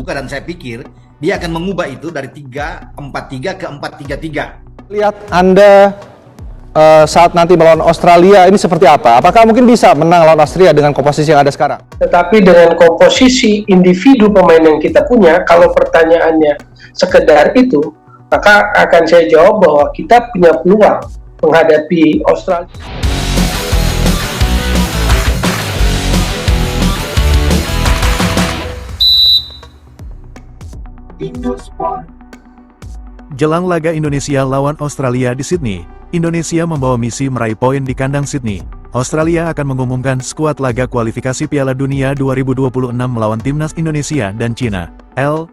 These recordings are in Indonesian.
terbuka dan saya pikir dia akan mengubah itu dari 3-4-3 ke 4-3-3. Lihat Anda saat nanti melawan Australia ini seperti apa? Apakah mungkin bisa menang lawan Australia dengan komposisi yang ada sekarang? Tetapi dengan komposisi individu pemain yang kita punya, kalau pertanyaannya sekedar itu, maka akan saya jawab bahwa kita punya peluang menghadapi Australia. Jelang laga Indonesia lawan Australia di Sydney, Indonesia membawa misi meraih poin di kandang Sydney. Australia akan mengumumkan skuad laga kualifikasi Piala Dunia 2026 melawan timnas Indonesia dan Cina.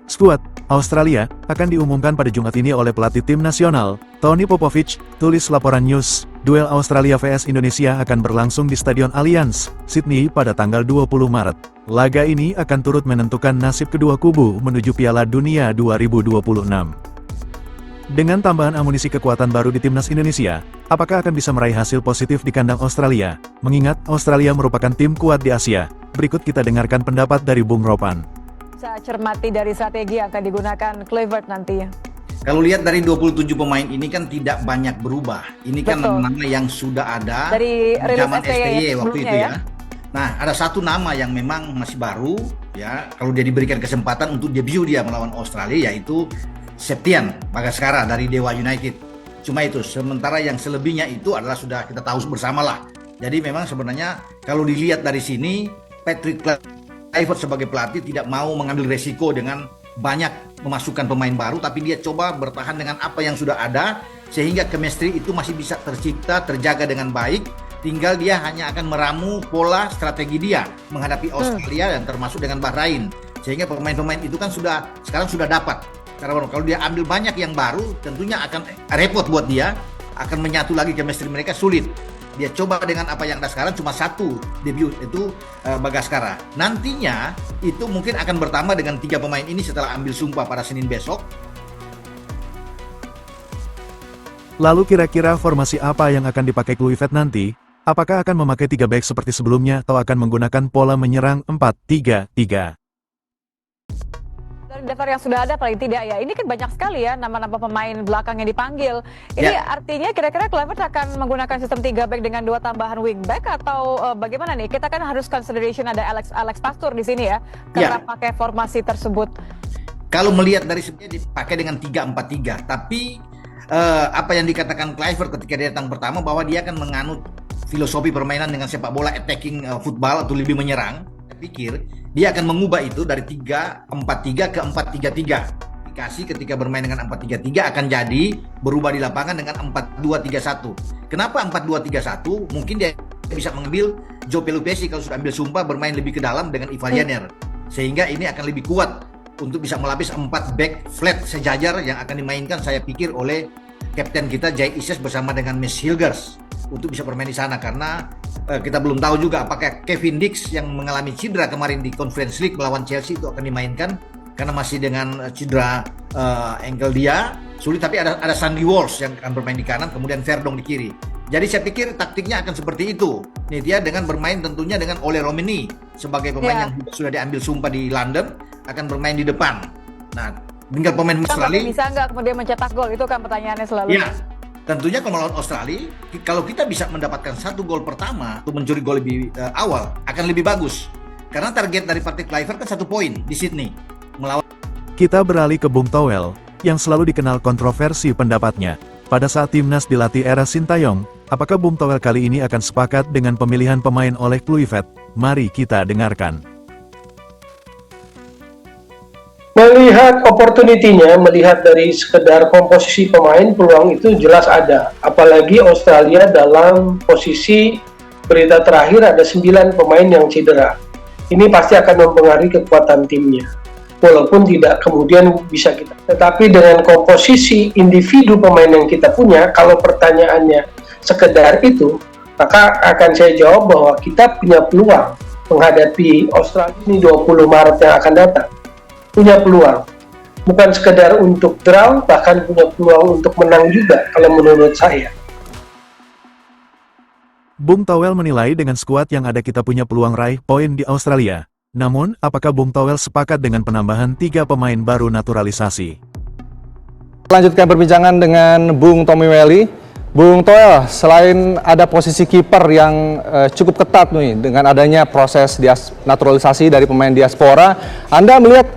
Skuad Australia akan diumumkan pada Jumat ini oleh pelatih tim nasional, Tony Popovich, tulis laporan news. Duel Australia vs Indonesia akan berlangsung di Stadion Allianz, Sydney pada tanggal 20 Maret. Laga ini akan turut menentukan nasib kedua kubu menuju Piala Dunia 2026. Dengan tambahan amunisi kekuatan baru di timnas Indonesia, apakah akan bisa meraih hasil positif di kandang Australia? Mengingat Australia merupakan tim kuat di Asia. Berikut kita dengarkan pendapat dari Bung Ropan. Saya cermati dari strategi yang akan digunakan Kluivert nantinya. Kalau lihat dari 27 pemain ini kan tidak banyak berubah. Ini kan Betul. nama yang sudah ada Dari di rilis zaman STY STY waktu sebelumnya itu ya. Nah, ada satu nama yang memang masih baru ya. Kalau dia diberikan kesempatan untuk debut dia melawan Australia, yaitu Septian Bagaskara dari Dewa United. Cuma itu, sementara yang selebihnya itu adalah sudah kita tahu bersamalah. Jadi memang sebenarnya kalau dilihat dari sini, Patrick Kluivert sebagai pelatih tidak mau mengambil resiko dengan banyak memasukkan pemain baru, tapi dia coba bertahan dengan apa yang sudah ada, sehingga chemistry itu masih bisa tercipta, terjaga dengan baik. Tinggal dia hanya akan meramu pola strategi dia menghadapi Australia dan termasuk dengan Bahrain. Sehingga pemain-pemain itu kan sekarang sudah dapat. Karena kalau dia ambil banyak yang baru, tentunya akan repot buat dia, akan menyatu lagi chemistry mereka sulit. Dia coba dengan apa yang ada sekarang, cuma satu debut itu Bagaskara. Nantinya itu mungkin akan bertambah dengan 3 pemain ini setelah ambil sumpah pada Senin besok. Lalu kira-kira formasi apa yang akan dipakai Kluivert nanti? Apakah akan memakai 3 back seperti sebelumnya atau akan menggunakan pola menyerang 4-3-3? Dari daftar yang sudah ada paling tidak ya, ini kan banyak sekali ya nama-nama pemain belakang yang dipanggil. Ini artinya kira-kira Kluivert akan menggunakan sistem 3 back dengan 2 tambahan wing back atau bagaimana nih? Kita kan harus consideration ada Alex Pastur di sini ya, karena pakai formasi tersebut. Kalau melihat dari sebenarnya dipakai dengan 3-4-3, tapi apa yang dikatakan Kluivert ketika dia datang pertama bahwa dia akan menganut filosofi permainan dengan sepak bola attacking football atau lebih menyerang. Saya pikir dia akan mengubah itu dari 3-4-3 ke 4-3-3. Dikasih ketika bermain dengan 4-3-3 akan jadi berubah di lapangan dengan 4-2-3-1. Kenapa 4-2-3-1? Mungkin dia bisa mengambil Joe Pelupesi kalau sudah ambil sumpah bermain lebih ke dalam dengan Ivan Jenner. Sehingga ini akan lebih kuat untuk bisa melapis 4 back flat sejajar yang akan dimainkan saya pikir oleh kapten kita Jay Ises bersama dengan Miss Hilgers untuk bisa bermain di sana, karena kita belum tahu juga apakah Kevin Dix yang mengalami cedera kemarin di Conference League melawan Chelsea itu akan dimainkan karena masih dengan cedera ankle dia sulit, tapi ada Sandy Walsh yang akan bermain di kanan, kemudian Verdong di kiri. Jadi saya pikir taktiknya akan seperti itu. Nih dia dengan bermain tentunya dengan Ole Romeni sebagai pemain yang sudah diambil sumpah di London akan bermain di depan. Nah, tinggal pemain Australia bisa nggak kemudian mencetak gol, itu kan pertanyaannya selalu. Ya, tentunya kalau melawan Australia, kalau kita bisa mendapatkan 1 gol pertama atau mencuri gol lebih awal akan lebih bagus. Karena target dari Patrick Kluivert kan 1 poin di Sydney melawan. Kita beralih ke Bung Towel, yang selalu dikenal kontroversi pendapatnya. Pada saat timnas dilatih era Sintayong, apakah Bung Towel kali ini akan sepakat dengan pemilihan pemain oleh Kluivert? Mari kita dengarkan. Melihat opportunity-nya, melihat dari sekedar komposisi pemain, peluang itu jelas ada. Apalagi Australia dalam posisi berita terakhir ada 9 pemain yang cedera. Ini pasti akan mempengaruhi kekuatan timnya. Walaupun tidak kemudian bisa kita. Tetapi dengan komposisi individu pemain yang kita punya, kalau pertanyaannya sekedar itu, maka akan saya jawab bahwa kita punya peluang menghadapi Australia ini 20 Maret yang akan datang. Punya peluang, bukan sekedar untuk draw, bahkan punya peluang untuk menang juga kalau menurut saya. Bung Towel menilai dengan skuad yang ada kita punya peluang raih poin di Australia. Namun, apakah Bung Toel sepakat dengan penambahan 3 pemain baru naturalisasi? Lanjutkan perbincangan dengan Bung Tommy Welly. Bung Toel, selain ada posisi kiper yang cukup ketat nih dengan adanya proses naturalisasi dari pemain diaspora, Anda melihat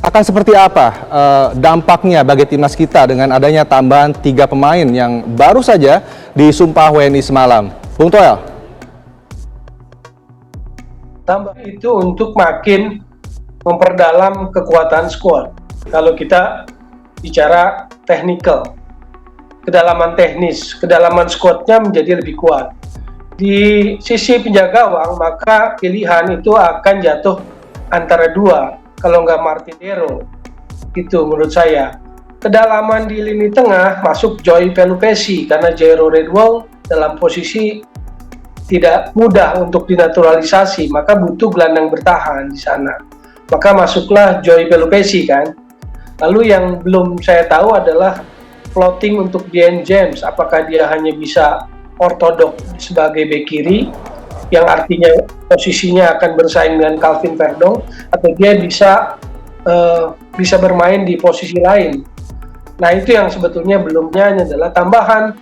akan seperti apa dampaknya bagi timnas kita dengan adanya tambahan 3 pemain yang baru saja disumpah WNI semalam? Bung Toel. Tambah itu untuk makin memperdalam kekuatan squad. Kalau kita bicara technical, kedalaman teknis, kedalaman squadnya menjadi lebih kuat. Di sisi penjaga gawang, maka pilihan itu akan jatuh antara 2, kalau nggak Martinero. Itu menurut saya. Kedalaman di lini tengah masuk Joy Pelupesi, karena Jairo Redwall dalam posisi tidak mudah untuk dinaturalisasi, maka butuh gelandang bertahan di sana. Maka masuklah Joy Pelupesi kan. Lalu yang belum saya tahu adalah floating untuk Dian James, apakah dia hanya bisa ortodok sebagai bek kiri, yang artinya posisinya akan bersaing dengan Calvin Verdong, atau dia bisa bermain di posisi lain. Nah itu yang sebetulnya belumnya adalah tambahan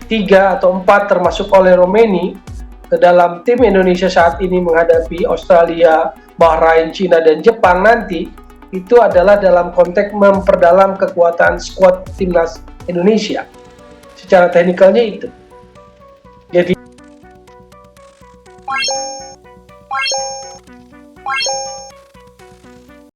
3 atau 4 termasuk oleh Romeni ke dalam tim Indonesia saat ini menghadapi Australia, Bahrain, Cina, dan Jepang nanti, itu adalah dalam konteks memperdalam kekuatan skuad timnas Indonesia. Secara teknikalnya itu. Jadi